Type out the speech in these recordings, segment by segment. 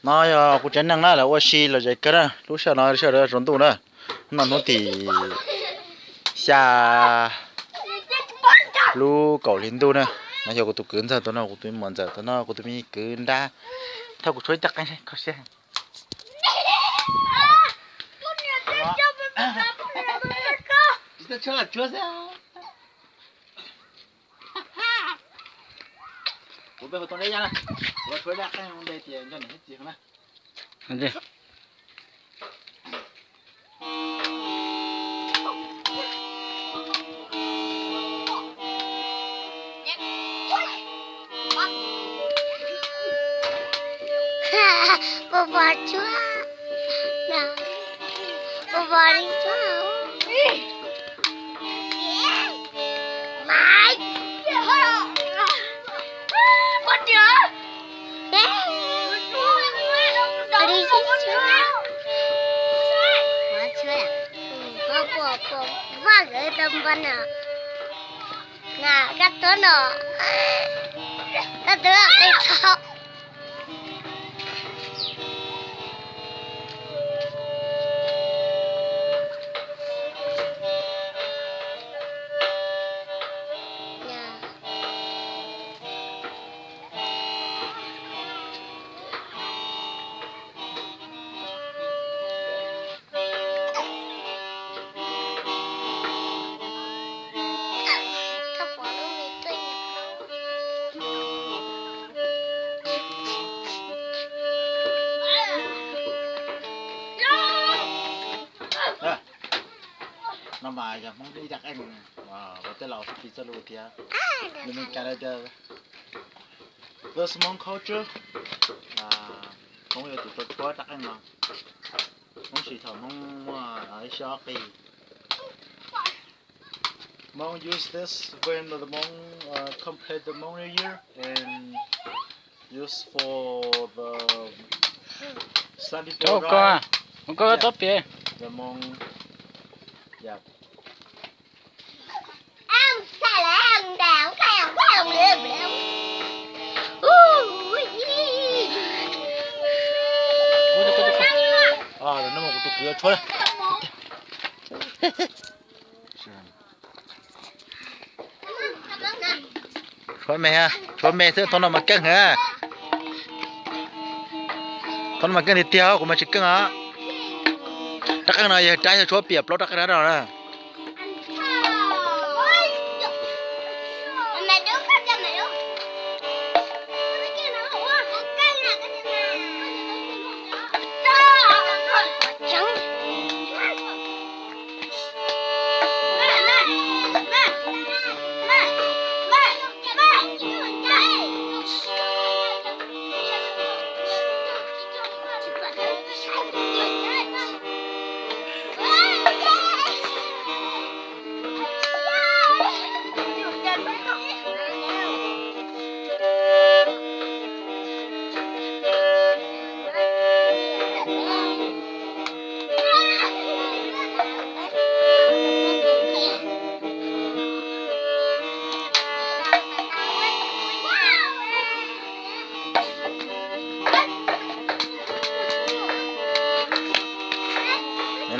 nó cũng chén năng là oxy là vậy cái đó lúc sau nó rốn tụ đó nó thì xa lu cẩu liên tu nè nó giờ của tụi cưỡng giờ tụi nó của tụi mòn giờ tụi nó của tụi mình cưỡng ra theo của chuối chắc anh có xe chưa là chưa sao của bây giờ tụi đây nha này của chuối đã cái ông đây tiền cho này hết tiền nè anh đi Bobor chúa nào bobor đi chúa mày con chúa đi chúa chúa vâng ở tâm văn à nè cắt tớ nọ cắt tớ cái thọ nó mà giờ mong đi đặt anh và tới lò thì cho luôn kia mình Canada the small culture không yêu tụi tôi đặt anh mà không chỉ thầm không ở Shopee mong use this when the mong complete the mong New Year and use for the Sunday Chỗ co không có tốt kìa the mong yeah. Ăn xài lại ăn đào cái ông liệm liệm. Nó một tụi cửa thôi. Thôi mẹ ha, thôi mẹ thế thôi nó mà căng hả? Thôi mà căng thì tiêu của mà chỉ căng á. Chắc cái này trái cho chúa biệp nó chắc cái đó nè.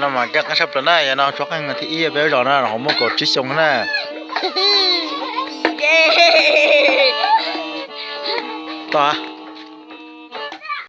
Nó mà các sắp tới này nó cho anh thì y bé rồi nó không có cột chích xong nè. To.